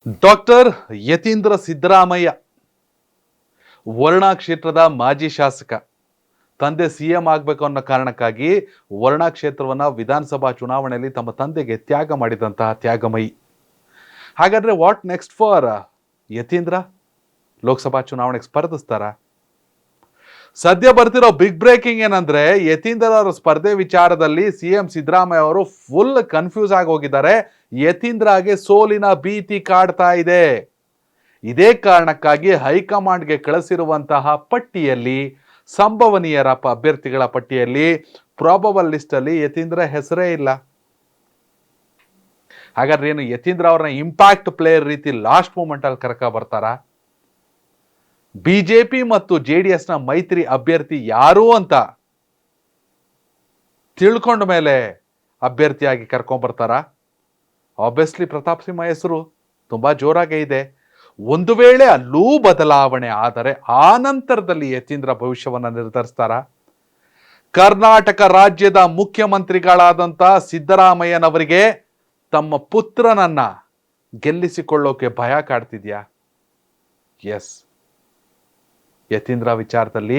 Doctor Yathindra Siddaramaiah ವರ್ಣಾ ಕ್ಷೇತ್ರದ ಮಾಜಿ ಶಾಸಕ. ತಂದೆ ಸಿಎಂ ಆಗಬೇಕು ಅನ್ನೋ ಕಾರಣಕ್ಕಾಗಿ ವರ್ಣಾ ಕ್ಷೇತ್ರವನ್ನ ವಿಧಾನಸಭಾ ಚುನಾವಣೆಯಲ್ಲಿ ತಮ್ಮ ತಂದೆಗೆ ತ್ಯಾಗ ಮಾಡಿದಂತಹ ತ್ಯಾಗಮಯಿ. ಹಾಗಾದ್ರೆ what next for Yathindra? Lok Sabha ಚುನಾವಣೆಗೆ ಸ್ಪರ್ಧಿಸ್ತಾರ? ಸದ್ಯ ಬರ್ತಿರೋ ಬಿಗ್ ಬ್ರೇಕಿಂಗ್ ಏನಂದ್ರೆ, ಯತೀಂದ್ರ ಅವರ ಸ್ಪರ್ಧೆ ವಿಚಾರದಲ್ಲಿ ಸಿಎಂ ಸಿದ್ದರಾಮಯ್ಯ ಅವರು ಫುಲ್ ಕನ್ಫ್ಯೂಸ್ ಆಗಿ ಹೋಗಿದ್ದಾರೆ. ಯತೀಂದ್ರಗೆ ಸೋಲಿನ ಭೀತಿ ಕಾಡ್ತಾ ಇದೆ. ಇದೇ ಕಾರಣಕ್ಕಾಗಿ ಹೈಕಮಾಂಡ್ಗೆ ಕಳಿಸಿರುವಂತಹ ಪಟ್ಟಿಯಲ್ಲಿ, ಸಂಭವನೀಯರ ಅಭ್ಯರ್ಥಿಗಳ ಪಟ್ಟಿಯಲ್ಲಿ, ಪ್ರಾಬಬಲ್ ಲಿಸ್ಟ್ ಅಲ್ಲಿ ಯತೀಂದ್ರ ಹೆಸರೇ ಇಲ್ಲ. ಹಾಗಾದ್ರೆ ಏನು ಯತೀಂದ್ರ ಅವ್ರನ್ನ ಇಂಪ್ಯಾಕ್ಟ್ ಪ್ಲೇಯರ್ ರೀತಿ ಲಾಸ್ಟ್ ಮೂಮೆಂಟ್ ಅಲ್ಲಿ ಕರ್ಕ ಬರ್ತಾರ? ಬಿಜೆಪಿ ಮತ್ತು JDS ನ ಮೈತ್ರಿ ಅಭ್ಯರ್ಥಿ ಯಾರು ಅಂತ ತಿಳ್ಕೊಂಡ ಮೇಲೆ ಅಭ್ಯರ್ಥಿಯಾಗಿ ಕರ್ಕೊಂಡ್ಬರ್ತಾರ? ಆಬ್ವಿಯಸ್ಲಿ ಪ್ರತಾಪ್ ಸಿಂಹ ಹೆಸರು ತುಂಬಾ ಜೋರಾಗೇ ಇದೆ. ಒಂದು ವೇಳೆ ಅಲ್ಲೂ ಬದಲಾವಣೆ ಆದರೆ ಆ ನಂತರದಲ್ಲಿ ಯತೀಂದ್ರ ಭವಿಷ್ಯವನ್ನ ನಿರ್ಧರಿಸ್ತಾರ? ಕರ್ನಾಟಕ ರಾಜ್ಯದ ಮುಖ್ಯಮಂತ್ರಿಗಳಾದಂಥ ಸಿದ್ದರಾಮಯ್ಯನವರಿಗೆ ತಮ್ಮ ಪುತ್ರನನ್ನ ಗೆಲ್ಲಿಸಿಕೊಳ್ಳೋಕೆ ಭಯ ಕಾಡ್ತಿದ್ಯಾ? ಎಸ್, ಯತೀಂದ್ರ ವಿಚಾರದಲ್ಲಿ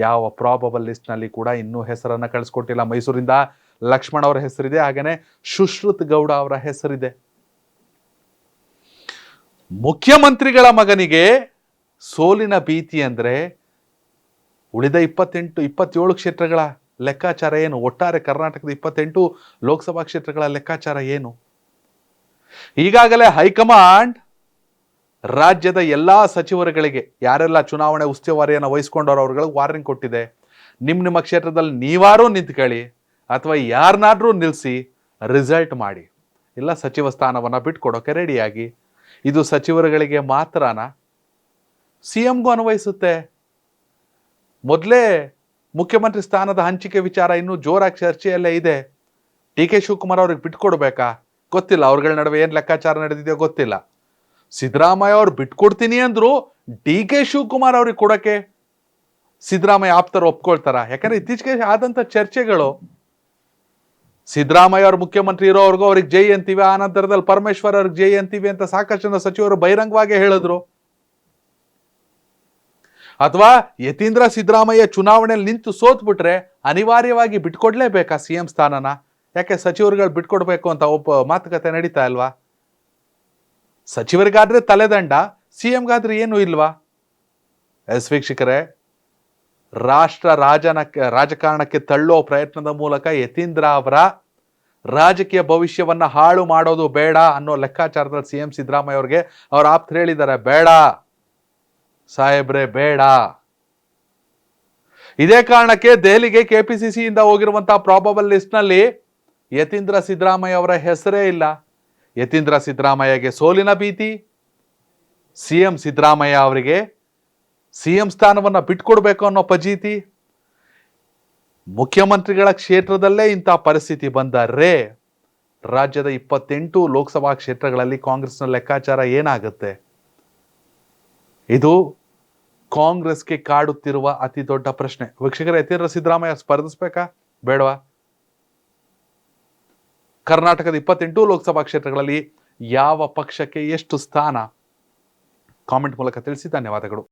ಯಾವ ಪ್ರಾಬಬಲ್ ಲಿಸ್ಟ್ ನಲ್ಲಿ ಕೂಡ ಇನ್ನೂ ಹೆಸರನ್ನ ಕಳಿಸ್ಕೊಟ್ಟಿಲ್ಲ. ಮೈಸೂರಿಂದ ಲಕ್ಷ್ಮಣ್ ಅವರ ಹೆಸರಿದೆ, ಹಾಗೇನೆ ಸುಶ್ರುತ್ ಗೌಡ ಅವರ ಹೆಸರಿದೆ. ಮುಖ್ಯಮಂತ್ರಿಗಳ ಮಗನಿಗೆ ಸೋಲಿನ ಭೀತಿ ಅಂದ್ರೆ ಉಳಿದ 27 ಕ್ಷೇತ್ರಗಳ ಲೆಕ್ಕಾಚಾರ ಏನು? ಒಟ್ಟಾರೆ ಕರ್ನಾಟಕದ 28 ಲೋಕಸಭಾ ಕ್ಷೇತ್ರಗಳ ಲೆಕ್ಕಾಚಾರ ಏನು? ಈಗಾಗಲೇ ಹೈಕಮಾಂಡ್ ರಾಜ್ಯದ ಎಲ್ಲಾ ಸಚಿವರುಗಳಿಗೆ, ಯಾರೆಲ್ಲ ಚುನಾವಣೆ ಉಸ್ತುವಾರಿಯನ್ನು ವಹಿಸ್ಕೊಂಡವರು, ಅವ್ರಿಗೆ ವಾರ್ನಿಂಗ್ ಕೊಟ್ಟಿದೆ. ನಿಮ್ಮ ಕ್ಷೇತ್ರದಲ್ಲಿ ನೀವಾರು ನಿಂತ್ಕೊಳ್ಳಿ ಅಥವಾ ಯಾರನ್ನಾದ್ರೂ ನಿಲ್ಲಿಸಿ ರಿಸಲ್ಟ್ ಮಾಡಿ, ಇಲ್ಲ ಸಚಿವ ಸ್ಥಾನವನ್ನ ಬಿಟ್ಕೊಡೋಕೆ ರೆಡಿಯಾಗಿ. ಇದು ಸಚಿವರುಗಳಿಗೆ ಮಾತ್ರನಾ? ಸಿಎಂಗೂ ಅನ್ವಯಿಸುತ್ತೆ. ಮೊದಲೇ ಮುಖ್ಯಮಂತ್ರಿ ಸ್ಥಾನದ ಹಂಚಿಕೆ ವಿಚಾರ ಇನ್ನೂ ಜೋರಾಗಿ ಚರ್ಚೆಯಲ್ಲೇ ಇದೆ. DK ಶಿವಕುಮಾರ್ ಅವ್ರಿಗೆ ಬಿಟ್ಕೊಡ್ಬೇಕಾ ಗೊತ್ತಿಲ್ಲ. ಅವ್ರಗಳ ನಡುವೆ ಏನ್ ಲೆಕ್ಕಾಚಾರ ನಡೆದಿದೆಯೋ ಗೊತ್ತಿಲ್ಲ. ಸಿದ್ದರಾಮಯ್ಯ ಅವ್ರು ಬಿಟ್ಕೊಡ್ತೀನಿ ಅಂದ್ರು DK ಶಿವಕುಮಾರ್ ಅವ್ರಿಗೆ ಕೊಡಕ್ಕೆ ಸಿದ್ದರಾಮಯ್ಯ ಆಪ್ತರು ಒಪ್ಕೊಳ್ತಾರ? ಯಾಕಂದ್ರೆ ಇತ್ತೀಚೆಗೆ ಆದಂತ ಚರ್ಚೆಗಳು, ಸಿದ್ದರಾಮಯ್ಯ ಅವ್ರ ಮುಖ್ಯಮಂತ್ರಿ ಇರೋವರೆಗೂ ಅವ್ರಿಗೆ ಜೈ ಅಂತೀವಿ, ಆ ನಂತರದಲ್ಲಿ ಪರಮೇಶ್ವರ್ ಅವ್ರಿಗೆ ಜೈ ಅಂತೀವಿ ಅಂತ ಸಾಕಷ್ಟು ಜನ ಸಚಿವರು ಬಹಿರಂಗವಾಗಿ ಹೇಳಿದ್ರು. ಅಥವಾ ಯತೀಂದ್ರ ಸಿದ್ದರಾಮಯ್ಯ ಚುನಾವಣೆಯಲ್ಲಿ ನಿಂತು ಸೋತ್ಬಿಟ್ರೆ ಅನಿವಾರ್ಯವಾಗಿ ಬಿಟ್ಕೊಡ್ಲೇಬೇಕಾ ಸಿಎಂ ಸ್ಥಾನನ? ಯಾಕೆ ಸಚಿವರುಗಳು ಬಿಟ್ಕೊಡ್ಬೇಕು ಅಂತ ಮಾತುಕತೆ ನಡೀತಾ ಇಲ್ವಾ? ಸಚಿವರಿಗಾದ್ರೆ ತಲೆದಂಡ, ಸಿಎಂಗಾದ್ರೆ ಏನು ಇಲ್ವಾ? ಎಸ್ ವೀಕ್ಷಕರೇ, ರಾಷ್ಟ್ರ ರಾಜಕಾರಣಕ್ಕೆ ತಳ್ಳೋ ಪ್ರಯತ್ನದ ಮೂಲಕ ಯತೀಂದ್ರ ಅವರ ರಾಜಕೀಯ ಭವಿಷ್ಯವನ್ನ ಹಾಳು ಮಾಡೋದು ಬೇಡ ಅನ್ನೋ ಲೆಕ್ಕಾಚಾರದಲ್ಲಿ ಸಿಎಂ ಸಿದ್ದರಾಮಯ್ಯ ಅವ್ರಿಗೆ ಅವ್ರ ಆಪ್ತರು ಹೇಳಿದ್ದಾರೆ, ಬೇಡ ಸಾಹೇಬ್ರೆ ಬೇಡ. ಇದೇ ಕಾರಣಕ್ಕೆ ದೆಹಲಿಗೆ KPCC ಇಂದ ಹೋಗಿರುವಂತಹ ಪ್ರಾಬಬಲ್ ಲಿಸ್ಟ್ ನಲ್ಲಿ ಯತೀಂದ್ರ ಸಿದ್ದರಾಮಯ್ಯ ಅವರ ಹೆಸರೇ ಇಲ್ಲ. ಯತೀಂದ್ರ ಸಿದ್ದರಾಮಯ್ಯಗೆ ಸೋಲಿನ ಭೀತಿ, ಸಿಎಂ ಸಿದ್ದರಾಮಯ್ಯ ಅವರಿಗೆ ಸಿಎಂ ಸ್ಥಾನವನ್ನ ಬಿಟ್ಕೊಡ್ಬೇಕು ಅನ್ನೋ ಫಜೀತಿ. ಮುಖ್ಯಮಂತ್ರಿಗಳ ಕ್ಷೇತ್ರದಲ್ಲೇ ಇಂಥ ಪರಿಸ್ಥಿತಿ ಬಂದರೆ ರಾಜ್ಯದ 28 ಲೋಕಸಭಾ ಕ್ಷೇತ್ರಗಳಲ್ಲಿ ಕಾಂಗ್ರೆಸ್ನ ಲೆಕ್ಕಾಚಾರ ಏನಾಗುತ್ತೆ? ಇದು ಕಾಂಗ್ರೆಸ್ಗೆ ಕಾಡುತ್ತಿರುವ ಅತಿ ದೊಡ್ಡ ಪ್ರಶ್ನೆ. ವೀಕ್ಷಕರೇ, ಯತೀಂದ್ರ ಸಿದ್ದರಾಮಯ್ಯ ಸ್ಪರ್ಧಿಸ್ಬೇಕಾ ಬೇಡವಾ? ಕರ್ನಾಟಕದ 28 ಲೋಕಸಭಾ ಕ್ಷೇತ್ರಗಳಲ್ಲಿ ಯಾವ ಪಕ್ಷಕ್ಕೆ ಎಷ್ಟು ಸ್ಥಾನ? ಕಾಮೆಂಟ್ ಮೂಲಕ ತಿಳಿಸಿ. ಧನ್ಯವಾದಗಳು.